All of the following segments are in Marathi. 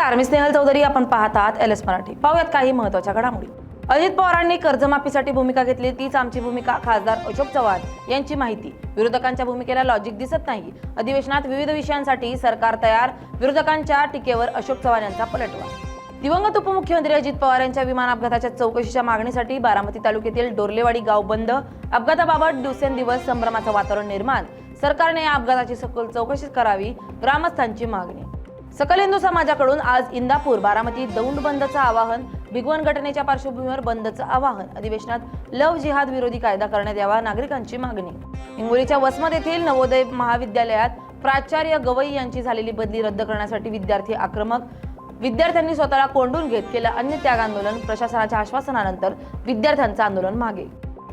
नमस्कार, मी स्नेहल चौधरी. आपण पाहत आहात LS मराठी. पाहूयात काही महत्त्वाच्या घडामोडी. अजित पवारांनी कर्जमाफीसाठी भूमिका घेतली, तीच आमची भूमिका. खासदार अशोक चव्हाण यांची माहिती. विरोधकांच्या भूमिकेला लॉजिक दिसत नाही. अधिवेशनात विविध विषयांसाठी सरकार तयार. विरोधकांच्या टीकेवर अशोक चव्हाण यांचा पलटवार. दिवंगत उपमुख्यमंत्री अजित पवार यांच्या विमान अपघाताच्या चौकशीच्या मागणीसाठी बारामती तालुक्यातील डोरलेवाडी गाव बंद. अपघाताबाबत दिवसेंदिवस संभ्रमाचं वातावरण निर्माण. सरकारने या अपघाताची सखोल चौकशी करावी, ग्रामस्थांची मागणी. सकल हिंदू समाजाकडून आज इंदापूर बारामती दौंड बंदचं आवाहन. भिगवण घटनेच्या पार्श्वभूमीवर बंदचं आवाहन. अधिवेशनात लव्ह जिहाद विरोधी कायदा करण्यात यावा, नागरिकांची मागणी. हिंगोलीच्या वसमत येथील नवोदय महाविद्यालयात प्राचार्य गवई यांची झालेली बदली रद्द करण्यासाठी विद्यार्थी आक्रमक. विद्यार्थ्यांनी स्वतःला कोंडून घेत केलं अन्य त्याग आंदोलन. प्रशासनाच्या आश्वासनानंतर विद्यार्थ्यांचं आंदोलन मागे.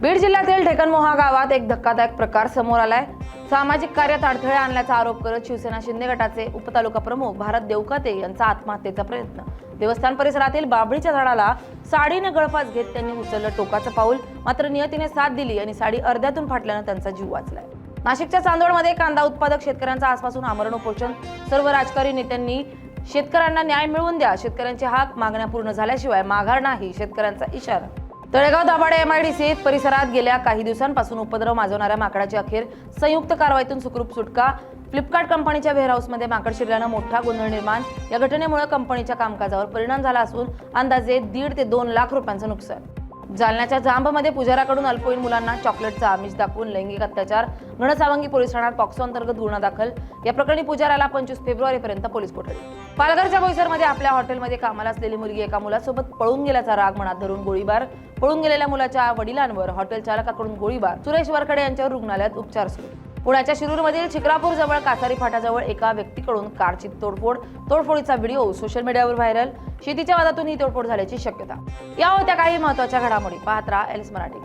बीड जिल्ह्यातील ढेकणमोहा गावात एक धक्कादायक प्रकार समोर आलाय. सामाजिक कार्यात अडथळे आणल्याचा आरोप करत शिवसेना शिंदे गटाचे उपतालुका प्रमुख भारत देवकाते यांचा आत्महत्येचा प्रयत्न. देवस्थान परिसरातील बाभळीच्या झाडाला साडीने गळफास घेत त्यांनी उचललं टोकाचं पाऊल. मात्र नियतीने साथ दिली आणि साडी अर्ध्यातून फाटल्यानं त्यांचा जीव वाचलाय. नाशिकच्या चांदवडमध्ये कांदा उत्पादक शेतकऱ्यांचा आजपासून आमरण उपोषण. सर्व राजकारणी नेत्यांनी शेतकऱ्यांना न्याय मिळवून द्या. शेतकऱ्यांची हाक मागण्या पूर्ण झाल्याशिवाय माघार नाही, शेतकऱ्यांचा इशारा. तळेगाव दाभाडे MIDC परिसरात गेल्या काही दिवसांपासून उपद्रव माजवणाऱ्या माकडाची अखेर संयुक्त कारवाईतून सुखरूप सुटका. फ्लिपकार्ट कंपनीच्या वेअरहाऊसमध्ये माकड शिरल्यानं मोठा गोंधळ निर्माण. या घटनेमुळे कंपनीच्या कामकाजावर परिणाम झाला असून अंदाजे 1.5 ते 2 लाख रुपयांचं नुकसान. जालन्याच्या जांबमध्ये पुजाऱ्याकडून अल्पवयीन मुलांना चॉकलेटचा आमिष दाखवून लैंगिक अत्याचार. घनसावंगी पोलीस ठाण्यात पॉक्सो अंतर्गत गुन्हा दाखल. या प्रकरणी पुजाऱ्याला 25 फेब्रुवारीपर्यंत पोलीस कोठडी. पालघरच्या बोईसरमध्ये आपल्या हॉटेलमध्ये कामाला असलेली मुलगी एका मुलासोबत पळून गेल्याचा राग मनात धरून गोळीबार. पळून गेलेल्या मुलाच्या वडिलांवर हॉटेल चालकाकडून गोळीबार. सुरेश वरखडे यांच्यावर रुग्णालयात उपचार सुरू. पुण्याच्या शिरूरमधील शिक्रापूर जवळ कासारी फाटाजवळ एका व्यक्तीकडून कारची तोडफोड. तोडफोडीचा व्हिडिओ सोशल मीडियावर व्हायरल. शेतीच्या वादातून ही तोडफोड झाल्याची शक्यता. या होत्या काही महत्त्वाच्या घडामोडी. पाहत राहा LS मराठी.